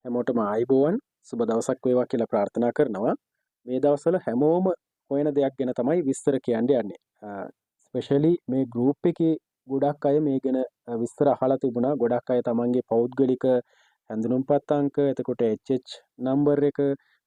හැමෝටම ආයිබෝවන් සුබ දවසක් වේවා කියලා ප්‍රාර්ථනා කරනවා. මේ දවස්වල හැමෝම හොයන දෙයක් ගැන තමයි විස්තර කියන්න යන්නේ. ස්පෙෂලි මේ ගෲප් එකේ ගොඩක් අය මේ ගැන විස්තර අහලා තිබුණා. ගොඩක් අය තමන්ගේ පෞද්ගලික හැඳුනුම්පත් අංක, එතකොට HH නම්බර් එක,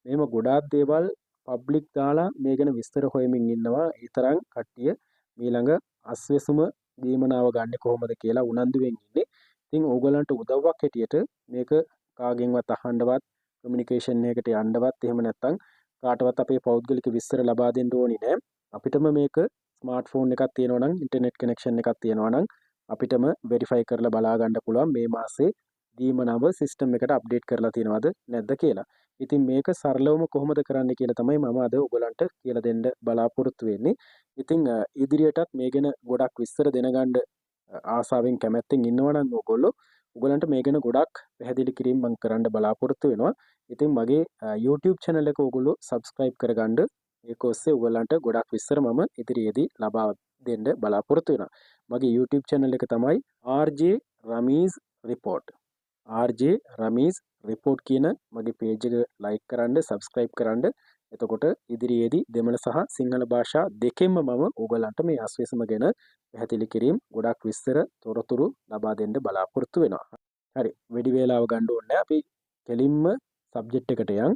මෙහෙම ගොඩාක් දේවල් පබ්ලික් දාලා මේ ගැන විස්තර හොයමින් ඉන්නවා. ඒ තරම් කට්ටිය ඊළඟ අස්වැසුම දීමනාව ගන්න කොහොමද කියලා උනන්දුවෙන් ඉන්නේ. ඉතින් ඕගලන්ට උදව්වක් හැටියට මේක කාගෙන්වත් අහන්නවත් කමියුනිකේෂන් එකකට යන්නවත් එහෙම නැත්නම් කාටවත් අපේ පෞද්ගලික විස්තර ලබා දෙන්න ඕනි නෑ. අපිටම මේක ස්මාර්ට්ෆෝන් එකක් තියෙනවා නම්, ඉන්ටර්නෙට් කනෙක්ෂන් එකක් තියෙනවා නම් අපිටම වෙරිෆයි කරලා බලා ගන්න පුළුවන් මේ මාසේ දීමනාව සිස්ටම් එකට අප්ඩේට් කරලා තියෙනවද නැද්ද කියලා. ඉතින් මේක සරලවම කොහොමද කරන්න කියලා තමයි මම අද ඔයගලන්ට කියලා දෙන්න බලාපොරොත්තු වෙන්නේ. ඉතින් ඉදිරියටත් මේ ගැන ගොඩක් විස්තර දෙනගන්න ආසාවෙන් කැමැත්තෙන් ඉන්නවා නම් ඔයගලන්ට මේ ගැන ගොඩක් පැහැදිලි කිරීම මම කරන්න බලාපොරොත්තු වෙනවා. ඉතින් මගේ YouTube channel එක ඔයගොල්ලෝ subscribe කරගන්න. ඒක ඔස්සේ ඔයගලන්ට ගොඩක් විස්තර මම ඉදිරියේදී ලබා දෙන්න බලාපොරොත්තු වෙනවා. මගේ YouTube channel එක තමයි RJ Rameez Report. RJ Rameez Report කියන මගේ page එක like කරන්න, subscribe කරන්න. එතකොට ඉදිරියේදී දෙමළ සහ සිංහල භාෂා දෙකෙන්ම මම ඔයගලන්ට මේ අස්වැසුම ගැන පැහැදිලි කිරීම ගොඩක් විස්තර තොරතුරු ලබා දෙන්න බලාපොරොත්තු වෙනවා. හරි, වැඩි වේලාව ගන්න ඕනේ නැහැ. අපි කෙලින්ම සබ්ජෙක්ට් එකට යන්.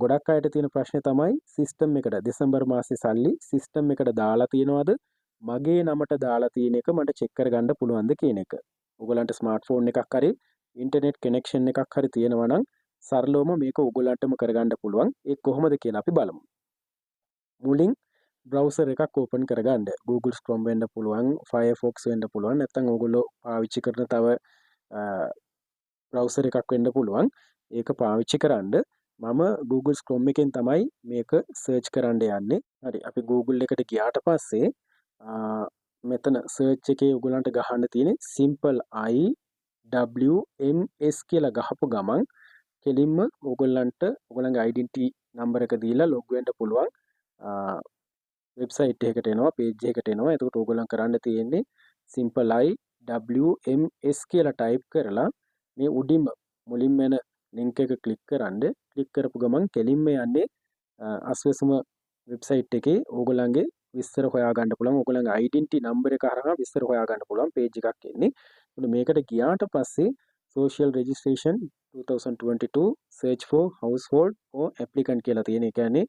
ගොඩක් අයට තියෙන ප්‍රශ්නේ තමයි සිස්ටම් එකට දෙසැම්බර් මාසේ සල්ලි සිස්ටම් එකට දාලා තියනවද? මගේ නමට දාලා තියෙන එක මට චෙක් කරගන්න පුළුවන්ද කියන එක. ඔයගලන්ට ස්මාර්ට්ෆෝන් එකක් හරි ඉන්ටර්නෙට් කනෙක්ෂන් එකක් හරි තියෙනවා නම් සරලවම මේක ඔයගලන්ටම කරගන්න පුළුවන්. ඒක කොහොමද කියලා අපි බලමු. මුලින් බ්‍රවුසර් එකක් ඕපන් කරගන්න. Google Chrome වෙන්න පුළුවන්, Firefox වෙන්න පුළුවන්, නැත්නම් ඔයගොල්ලෝ පාවිච්චි කරන තව බ්‍රවුසර් එකක් වෙන්න පුළුවන්. ඒක පාවිච්චි කරන්න මම Google Chrome එකෙන් තමයි මේක සර්ච් කරන්න යන්නේ. හරි, අපි Google එකට ගියාට පස්සේ මෙතන සර්ච් එකේ ඔයගලන්ට ගහන්න තියෙන්නේ simple IWMS කියලා ගහපු ගමන් කෙලින්ම ඔයගලන්ට ඔයගලගේ identity number එක දීලා log වෙන්න පුළුවන්. වෙබ්සයිට් එකකට එනවා, page එකකට එනවා. එතකොට ඔයගලන් කරන්න තියෙන්නේ simple IWMS කියලා type කරලා මේ උඩින්ම මුලින්ම එන link එක click කරන්න. click කරපු ගමන් කෙලින්ම යන්නේ අස්වැසුම වෙබ්සයිට් එකේ ඕගොල්ලන්ගේ විස්තර හොයා ගන්න පුළුවන්. ඕගොල්ලන්ගේ identity number එක හරහා විස්තර හොයා ගන්න පුළුවන් page එකක් එන්නේ. එතකොට මේකට ගියාට පස්සේ social registration 2022 search for household or applicant කියලා තියෙන. ඒ කියන්නේ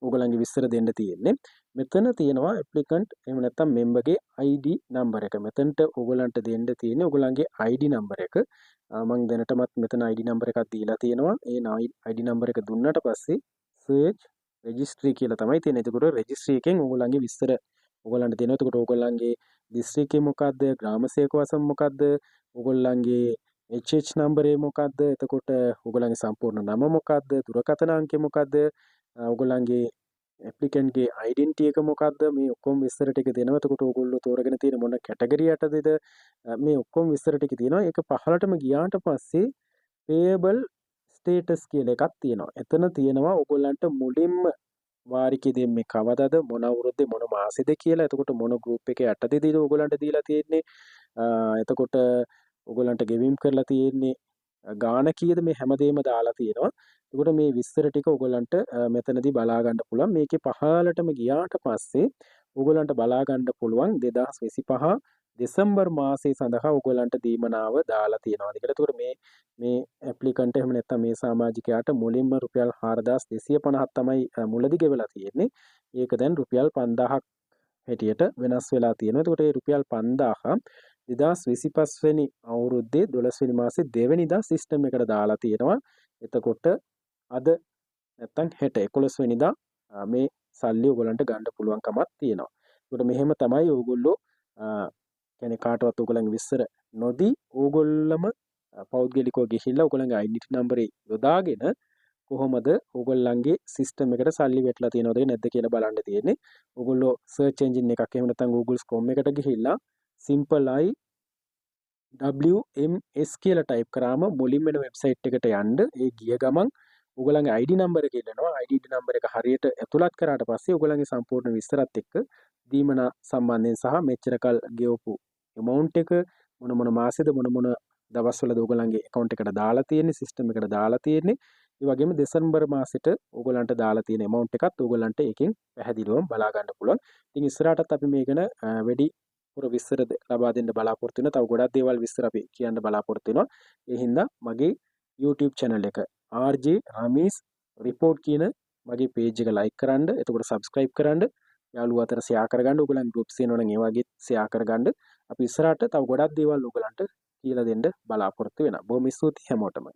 ඕගොල්ලන්ගේ විස්තර දෙන්න තියෙන්නේ. මෙතන තියෙනවා applicant එහෙම නැත්නම් member ගේ ID number එක. මෙතනට ඕගොල්ලන්ට දෙන්න තියෙන්නේ ඕගොල්ලන්ගේ ID number එක. මම දැනටමත් මෙතන ID number එකක් දීලා තියෙනවා. ඒ ID number එක දුන්නාට පස්සේ search registry කියලා තමයි තියෙන්නේ. එතකොට registry එකෙන් ඕගොල්ලන්ගේ විස්තර ඕගොල්ලන්ට දෙනවා. එතකොට ඕගොල්ලන්ගේ district එක මොකද්ද? ග්‍රාම සේවක වසම මොකද්ද? ඕගොල්ලන්ගේ HH number එක මොකද්ද? එතකොට ඕගොල්ලන්ගේ සම්පූර්ණ නම මොකද්ද? දුරකථන අංකය මොකද්ද? ඔයගොල්ලන්ගේ applicant ගේ identity එක මොකද්ද? මේ ඔක්කොම විස්තර ටික දෙනවා. එතකොට ඔයගොල්ලෝ තෝරගෙන තියෙන මොන කැටගරි යටතේද මේ ඔක්කොම විස්තර ටික තියෙනවා. ඒක පහළටම ගියාට පස්සේ payable status කියලා එකක් තියෙනවා. එතන තියෙනවා ඔයගොල්ලන්ට මුලින්ම වාරිකේ දෙන්නේ කවදද, මොන අවුරුද්දේ, මොන මාසෙද කියලා. එතකොට මොන group එකේ යටතේද ඔයගොල්ලන්ට දීලා තියෙන්නේ. එතකොට ඔයගොල්ලන්ට ගෙවීම් කරලා තියෙන්නේ ගාණ කීයද, මේ හැමදේම දාලා තියෙනවා. එතකොට මේ විස්තර ටික ඔයගොල්ලන්ට මෙතනදී බලා ගන්න පුළුවන්. මේකේ පහළටම ගියාට පස්සේ ඔයගොල්ලන්ට බලා ගන්න පුළුවන් 2025 දෙසැම්බර් මාසයේ සඳහා ඔයගොල්ලන්ට දීමනාව දාලා තියෙනවාද කියලා. එතකොට මේ ඇප්ලිකන්ට් එහෙම නැත්නම් මේ සමාජිකයාට මුලින්ම රුපියල් 4250ක් තමයි මුලදී ගෙවලා තියෙන්නේ. ඒක දැන් රුපියල් 5000ක් හැටියට වෙනස් වෙලා තියෙනවා. එතකොට මේ රුපියල් 5000 2025 වෙනි අවුරුද්දේ 12 වෙනි මාසේ 2 වෙනිදා සිස්ටම් එකට දාලා තියෙනවා. එතකොට අද නැත්තම් හෙට 11 වෙනිදා මේ සල්ලි ඔයගලන්ට ගන්න පුළුවන්කමක් තියෙනවා. ඒකට මෙහෙම තමයි ඕගොල්ලෝ කියන්නේ කාටවත් ඔයගලන්ගේ විස්තර නොදී ඕගොල්ලම පෞද්ගලිකව ගිහිල්ලා ඔයගලන්ගේ identity number එක යොදාගෙන කොහොමද ඔයගොල්ලන්ගේ සිස්ටම් එකට සල්ලි වැටලා තියෙනවද නැද්ද කියලා බලන්න තියෙන්නේ. ඔයගොල්ලෝ search engine එකක් එහෙම නැත්නම් Google Chrome එකට ගිහිල්ලා simple IWMS කියලා type කරාම මුලින්ම එන වෙබ්සයිට් එකට යන්න. ඒ ගිය ගමන් ඔයගොල්ලන්ගේ ID number එක ඉල්ලනවා. ID number එක හරියට ඇතුළත් කරාට පස්සේ ඔයගොල්ලන්ගේ සම්පූර්ණ විස්තරات එක්ක දීමනා සම්බන්ධයෙන් සහ මෙච්චර කල් ගෙවපු amount එක මොන මාසෙද මොන දවස්වල ඔයගොල්ලන්ගේ account එකට දාලා තියෙන්නේ, system එකට දාලා තියෙන්නේ. ඒ වගේම දෙසැම්බර් මාසෙට ඕගොල්ලන්ට දාලා තියෙන amount එකත් ඕගොල්ලන්ට ඒකෙන් පැහැදිලිවම බලා ගන්න පුළුවන්. ඉතින් ඉස්සරහටත් අපි මේ ගැන වැඩි පුර විස්තර ලබා දෙන්න බලාපොරොත්තු වෙනවා. තව ගොඩක් දේවල් විස්තර අපි කියන්න බලාපොරොත්තු වෙනවා. ඒ හින්දා මගේ YouTube channel එක RJ Ramesh report කියන මගේ page එක like කරන්න, එතකොට subscribe කරන්න, යාළුවෝ අතර share කරගන්න, ඕගොල්ලන් groups තියෙනවා නම් ඒ වගේ share කරගන්න. අපි ඉස්සරහට තව ගොඩක් දේවල් ඕගොල්ලන්ට කියලා දෙන්න බලාපොරොත්තු වෙනවා. බොහොම ස්තුතියි හැමෝටම.